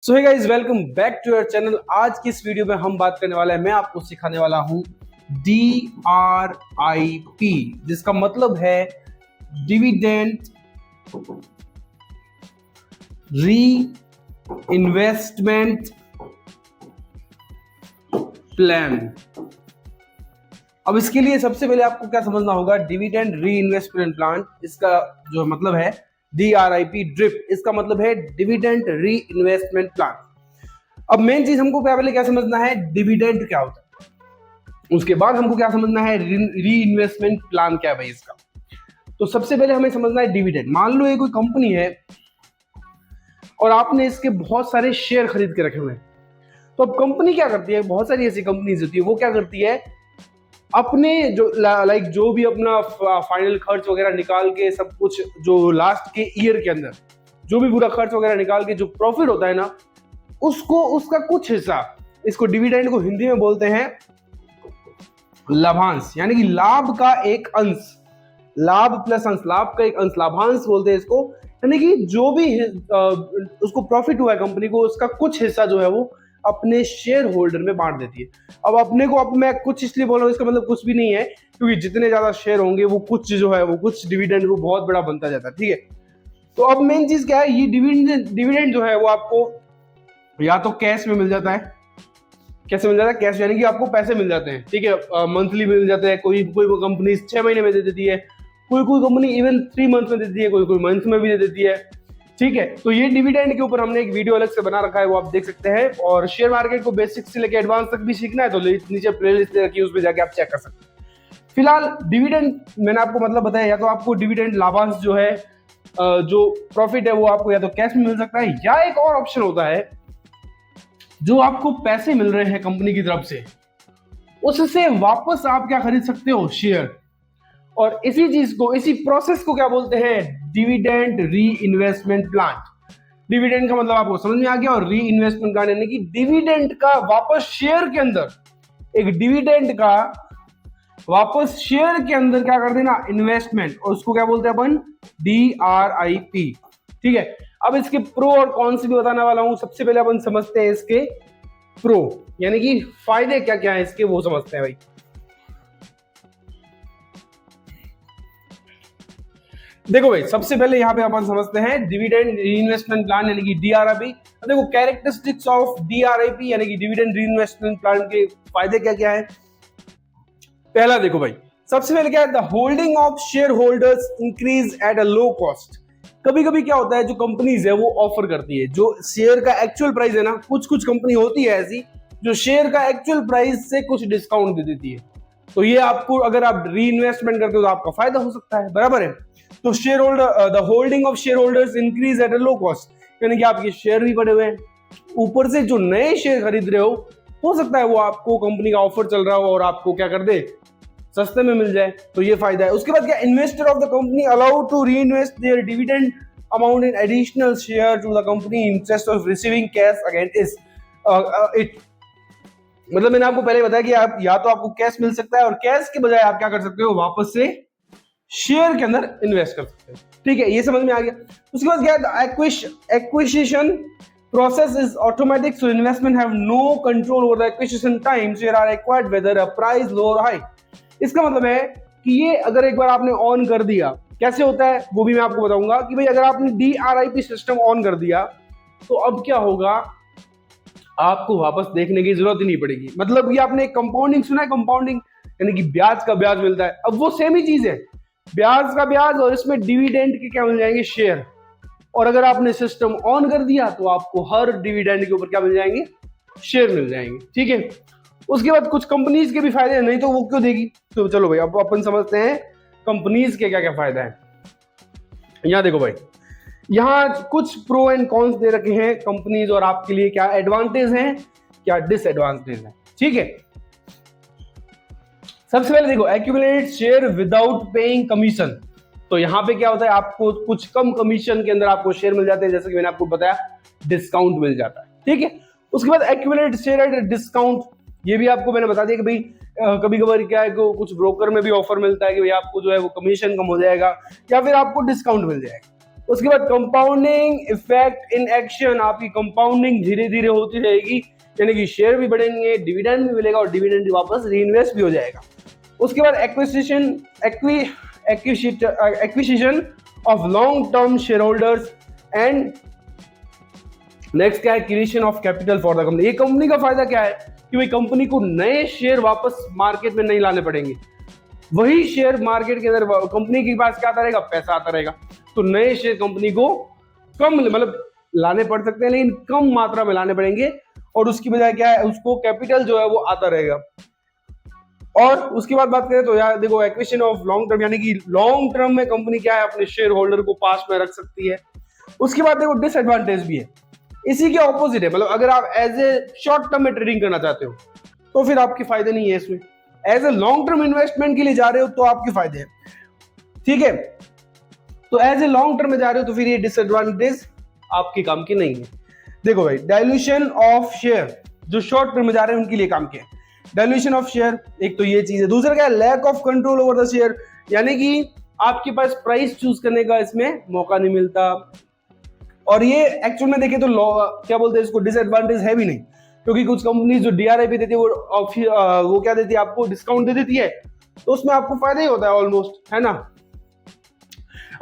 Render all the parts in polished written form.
So hey guys, welcome back to your channel. आज की इस वीडियो में हम बात करने वाले हैं, मैं आपको सिखाने वाला हूं DRIP, जिसका मतलब है डिविडेंड री इन्वेस्टमेंट प्लान। अब इसके लिए सबसे पहले आपको क्या समझना होगा, डिविडेंड री इन्वेस्टमेंट प्लान, इसका जो मतलब है DRIP ड्रिप, इसका मतलब है डिविडेंड री इन्वेस्टमेंट प्लान। अब मेन चीज हमको पहले क्या समझना है, डिविडेंड क्या होता है, उसके बाद हमको क्या समझना है, री इन्वेस्टमेंट प्लान क्या है भाई इसका। तो सबसे पहले हमें समझना है डिविडेंड। मान लो ये कोई कंपनी है और आपने इसके बहुत सारे शेयर खरीद के रखे हुए हैं, तो अब कंपनी क्या करती है, बहुत सारी ऐसी कंपनीज होती है, वो क्या करती है, अपने जो जो भी अपना फाइनल खर्च वगैरह निकाल के सब कुछ, जो लास्ट के ईयर के अंदर जो भी पूरा खर्च वगैरह निकाल के जो प्रॉफिट होता है ना, उसको उसका कुछ हिस्सा, इसको डिविडेंड को हिंदी में बोलते हैं लाभांश, यानी कि लाभ का एक अंश, लाभ प्लस अंश, लाभ का एक अंश लाभांश बोलते हैं इसको। यानी कि जो भी उसको प्रॉफिट हुआ है कंपनी को, उसका कुछ हिस्सा जो है वो अपने शेयर होल्डर में बांट देती है। अब अपने को, अब मैं कुछ इसलिए बोल रहा हूँ, इसका मतलब कुछ भी नहीं है, क्योंकि जितने ज्यादा शेयर होंगे वो कुछ जो है वो कुछ डिविडेंड वो बहुत बड़ा बनता जाता है। ठीक है, तो अब मेन चीज क्या है, ये डिविडेंड जो है वो आपको या तो कैश में मिल जाता है। कैसे मिल जाता है? कैश यानी कि आपको पैसे मिल जाते हैं। ठीक है, मंथली मिल जाते हैं, कोई कोई कंपनी 6 महीने में दे देती है, कोई कोई कंपनी इवन 3 मंथ में दे देती है, कोई कोई मंथ में भी दे देती है। ठीक है, तो ये डिविडेंड के ऊपर हमने एक वीडियो अलग से बना रखा है, वो आप देख सकते हैं। और शेयर मार्केट को बेसिक से लेकर एडवांस तक भी सीखना है तो नीचे प्लेलिस्ट दे रखी है, उसमें जाके आप चेक कर सकते हैं। फिलहाल डिविडेंड मैंने आपको मतलब बताया, या तो आपको डिविडेंड लाभांश जो है, जो प्रॉफिट है वो आपको या तो कैश में मिल सकता है, या एक और ऑप्शन होता है जो आपको पैसे मिल रहे हैं कंपनी की तरफ से, उससे वापस आप क्या खरीद सकते हो, शेयर। और इसी चीज को, इसी प्रोसेस को क्या बोलते हैं, डिविडेंड री इन्वेस्टमेंट प्लान। डिविडेंड का मतलब आपको समझ में आ गया, और री इन्वेस्टमेंट प्लान यानी कि डिविडेंड का वापस शेयर के अंदर, एक डिविडेंड का वापस शेयर के अंदर क्या कर देना, इन्वेस्टमेंट, और उसको क्या बोलते हैं अपन, DRIP। ठीक है, अब इसके प्रो और कौन से भी बताने वाला हूं। सबसे पहले अपन समझते हैं इसके प्रो, यानी कि फायदे क्या क्या है इसके, वो समझते हैं भाई। देखो भाई, सबसे पहले यहां पे अपन समझते हैं डिविडेंड रीइन्वेस्टमेंट प्लान यानी कि DRIP। देखो, कैरेक्टरिस्टिक्स ऑफ DRIP यानी कि डिविडेंड रीइन्वेस्टमेंट प्लान के फायदे क्या क्या है। पहला देखो भाई, सबसे पहले क्या है, the holding of share holders increase at a low cost. कभी कभी क्या होता है, जो कंपनीज है वो ऑफर करती है, जो शेयर का एक्चुअल प्राइस है ना, कुछ कुछ कंपनी होती है ऐसी जो शेयर का एक्चुअल प्राइस से कुछ डिस्काउंट दे देती है। तो ये आपको, अगर आप री इन्वेस्टमेंट करते हो तो आपका फायदा हो सकता है, बराबर है। तो share holder, the holding of share holders increase at a low cost, यानी कि आपके शेयर भी बढ़े हुए हैं, ऊपर से जो नए शेयर खरीद रहे हो सकता है वो आपको कंपनी का ऑफर चल रहा हो और आपको क्या कर दे, सस्ते में मिल जाए, तो ये फायदा है। उसके बाद क्या, investor of the company allowed to reinvest their dividend amount in additional share to the company interest of receiving cash against it. मतलब मैंने आपको पहले बताया कि आप या तो आपको कैश मिल सकता है, और कैश के बजाय आप क्या कर सकते हो, वापस से शेयर के अंदर इन्वेस्ट कर सकते हो। ठीक है, ये समझ में आ गया। उसके बाद क्या, acquisition process is automatic, so investment have no control over the acquisition times here are required whether a price low or high। इसका मतलब है कि ये अगर एक बार आपने ऑन कर दिया, कैसे होता है वो भी मैं आपको बताऊंगा कि भाई अगर आपने DRIP सिस्टम ऑन कर दिया तो अब क्या होगा, आपको वापस देखने की जरूरत ही नहीं पड़ेगी। मतलब ये आपने कंपाउंडिंग सुना है, कंपाउंडिंग यानी कि ब्याज का ब्याज मिलता है। अब वो सेम ही चीज है, ब्याज का ब्याज, और इसमें डिविडेंड के क्या मिल जाएंगे, शेयर। और अगर आपने सिस्टम ऑन कर दिया तो आपको हर डिविडेंड के ऊपर क्या मिल जाएंगे, शेयर मिल जाएंगे। ठीक है, उसके बाद कुछ कंपनीज के भी फायदे हैं, नहीं तो वो क्यों देगी। तो चलो भाई, अब अपन समझते हैं कंपनीज के क्या क्या फायदा है। यहां देखो भाई, यहां कुछ प्रो एंड कॉन्स दे रखे हैं कंपनीज, और आपके लिए क्या एडवांटेज हैं, क्या डिसएडवांटेज है। ठीक है, सबसे पहले देखो, accumulate share without paying commission. तो यहाँ पे क्या होता है, आपको कुछ कम कमीशन के अंदर आपको शेयर मिल जाते हैं, जैसे कि मैंने आपको बताया, डिस्काउंट मिल जाता है। ठीक है, उसके बाद एक्यूमुलेट शेयर एट डिस्काउंट, ये भी आपको मैंने बता दिया कि भाई कभी कभार क्या है, कुछ ब्रोकर में भी ऑफर मिलता है कि भाई आपको जो है वो कमीशन कम हो जाएगा, या फिर आपको डिस्काउंट मिल जाएगा। उसके बाद कंपाउंडिंग इफेक्ट इन एक्शन, आपकी कंपाउंडिंग धीरे धीरे होती रहेगी, यानी कि शेयर भी बढ़ेंगे, डिविडेंड भी मिलेगा और डिविडेंड वापस रीइन्वेस्ट भी हो जाएगा। उसके बाद acquisition of long term share holders and next क्या है, creation of capital for the company. ये कंपनी का फायदा क्या है कि भाई कंपनी को नए शेयर वापस मार्केट में नहीं लाने पड़ेंगे, वही शेयर मार्केट के अंदर कंपनी के पास क्या आता रहेगा, पैसा आता रहेगा। तो नए शेयर कंपनी को कम मतलब लाने पड़ सकते हैं लेकिन कम मात्रा में लाने पड़ेंगे, और उसकी बजाय क्या है, उसको कैपिटल जो है वो आता रहेगा। और उसके बाद बात करें तो यार देखो एक्विजिशन ऑफ लॉन्ग टर्म, यानी कि लॉन्ग टर्म में कंपनी क्या है अपने शेयर होल्डर को पास में रख सकती है। उसके बाद देखो डिसएडवांटेज भी है, इसी के ऑपोजिट है, मतलब अगर आप एज ए शॉर्ट टर्म में ट्रेडिंग करना चाहते हो तो फिर आपके फायदे नहीं है इसमें, as a long term investment के लिए जा रहे हो तो आपके फायदे हैं, ठीक है। तो एज ए लॉन्ग टर्म में जा रहे हो तो फिर ये डिसएडवांटेज आपके काम की नहीं है। देखो भाई डाइल्यूशन ऑफ शेयर, जो शॉर्ट टर्म में जा रहे हैं उनके लिए काम किया है डाइल्यूशन ऑफ शेयर, एक तो ये चीज है। दूसरा क्या है, lack of control over the share, यानी कि आपके पास प्राइस चूज करने का इसमें मौका नहीं मिलता। और ये एक्चुअल में देखें तो क्या बोलते हैं इसको, डिसएडवांटेज है भी नहीं, क्योंकि कुछ कंपनी जो डीआरआई देती है वो क्या देती है, आपको डिस्काउंट दे देती है, तो उसमें आपको फायदा ही होता है ऑलमोस्ट, है ना।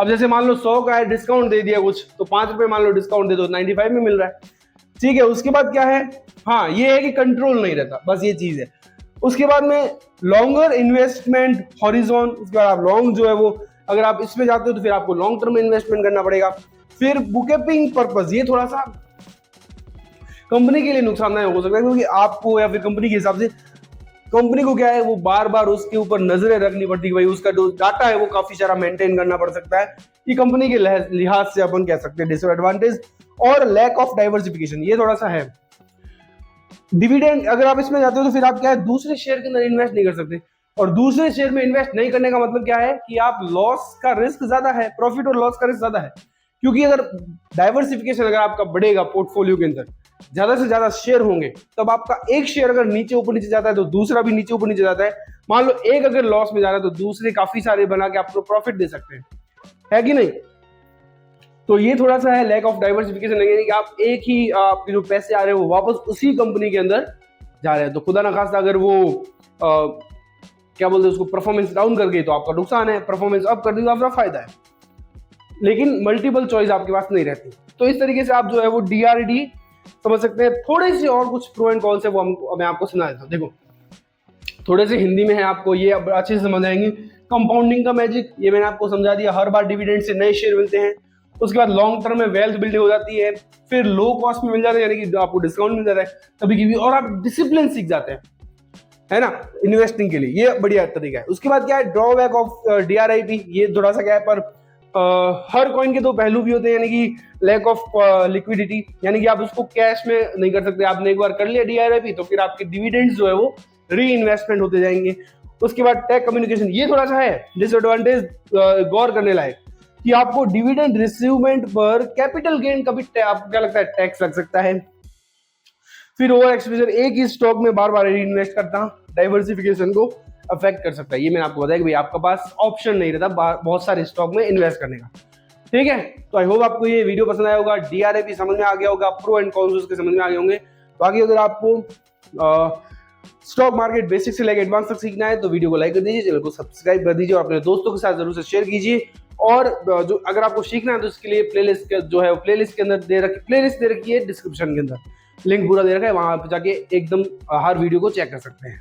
अब जैसे मान लो 100 का है, डिस्काउंट दे दिया कुछ, तो 5 रुपए मान लो डिस्काउंट दे दो, 95 में मिल रहा है, ठीक है। उसके बाद क्या है, हाँ ये है कि कंट्रोल नहीं रहता, बस ये चीज है। उसके बाद में लॉन्गर इन्वेस्टमेंट हॉरिजॉन, उसके बाद आप लॉन्ग जो है वो अगर आप इसमें जाते हो तो फिर आपको लॉन्ग टर्म इन्वेस्टमेंट करना पड़ेगा। फिर बुककीपिंग पर्पस, ये थोड़ा सा कंपनी के लिए नुकसानदायक हो सकता है, क्योंकि आपको या फिर कंपनी के हिसाब से कंपनी को क्या है वो बार बार उसके ऊपर नजरें रखनी पड़ती है, भाई उसका जो डाटा है वो काफी सारा मेंटेन करना पड़ सकता है। ये कंपनी के लिहाज से अपन कह सकते हैं डिसएडवांटेज। और लैक ऑफ डाइवर्सिफिकेशन, ये थोड़ा सा है। डिविडेंड अगर आप इसमें जाते हो तो फिर आप क्या है दूसरे शेयर के अंदर इन्वेस्ट नहीं कर सकते, और दूसरे शेयर में इन्वेस्ट नहीं करने का मतलब क्या है कि आप लॉस का रिस्क ज्यादा है, प्रॉफिट और लॉस का रिस्क ज्यादा है। क्योंकि अगर डाइवर्सिफिकेशन अगर आपका बढ़ेगा पोर्टफोलियो के अंदर, ज्यादा से ज्यादा शेयर होंगे, तब आपका एक शेयर अगर नीचे ऊपर नीचे जाता है तो दूसरा भी नीचे ऊपर नीचे जाता है। मान लो एक अगर लॉस में जा रहा है तो दूसरे काफी सारे बना के आपको प्रॉफिट दे सकते हैं, है कि नहीं। तो ये थोड़ा सा है लैक ऑफ डाइवर्सिफिकेशन, यानी कि आप एक ही आपके जो पैसे आ रहे हैं वो वापस उसी कंपनी के अंदर जा रहे हैं, तो खुदा ना खास्ता अगर वो क्या बोलते हैं उसको परफॉर्मेंस डाउन कर गई तो आपका नुकसान है, परफॉर्मेंस अप कर दी तो आपका फायदा है, लेकिन मल्टीपल चॉइस आपके पास नहीं रहती। तो इस तरीके से आप जो है वो डीआरडी समझ सकते हैं। थोड़े से और कुछ प्रो एंड कॉन्स है वो मैं आपको सुना देता हूँ। देखो थोड़े से हिंदी में है, आपको ये अब अच्छे से समझ आएंगे। कंपाउंडिंग का मैजिक, ये मैंने आपको समझा दिया, हर बार डिविडेंड से नए शेयर मिलते हैं। उसके बाद लॉन्ग टर्म में वेल्थ बिल्डिंग हो जाती है, फिर लो कॉस्ट में मिल जाता है, यानी कि आपको डिस्काउंट मिल जाता है कभी कभी, और आप डिसिप्लिन सीख जाते हैं, है ना, इन्वेस्टिंग के लिए। ये बढ़िया तरीका है। उसके बाद क्या है, ड्रॉबैक ऑफ डीआरआईपी, ये थोड़ा सा क्या है, पर हर कॉइन के दो पहलू भी होते हैं, यानी कि लैक ऑफ लिक्विडिटी, यानी कि आप उसको कैश में नहीं कर सकते। आपने एक बार कर लिया डीआरआईपी तो फिर आपके डिविडेंड्स जो है वो री इन्वेस्टमेंट होते जाएंगे। उसके बाद टैक्स कम्युनिकेशन, ये थोड़ा सा है डिसएडवांटेज, गौर करने लायक, कि आपको डिविडेंड रिसीवमेंट पर कैपिटल गेन का भी आपको क्या लगता है टैक्स लग सकता है। फिर ओवर एक्सपोजर, एक ही स्टॉक में बार बार इन्वेस्ट करना डाइवर्सिफिकेशन को अफेक्ट कर सकता है। ये मैंने आपको बताया कि भाई आपके पास ऑप्शन नहीं रहता बहुत सारे स्टॉक में इन्वेस्ट करने का, ठीक है। तो आई होप आपको ये वीडियो पसंद आया होगा, डीआरआईपी समझ में आ गया होगा, प्रो एंड कॉन्स उसके समझ में आ गए होंगे। बाकी अगर आपको स्टॉक मार्केट बेसिक से लेकर एडवांस तक सीखना है तो वीडियो को लाइक कर दीजिए, चैनल को सब्सक्राइब कर दीजिए और अपने दोस्तों के साथ जरूर से शेयर कीजिए। और जो अगर आपको सीखना है तो इसके लिए प्लेलिस्ट जो है प्लेलिस्ट के अंदर प्लेलिस्ट दे रखी है डिस्क्रिप्शन के अंदर, लिंक पूरा दे रखा है, वहां पे जाके एकदम हर वीडियो को चेक कर सकते हैं।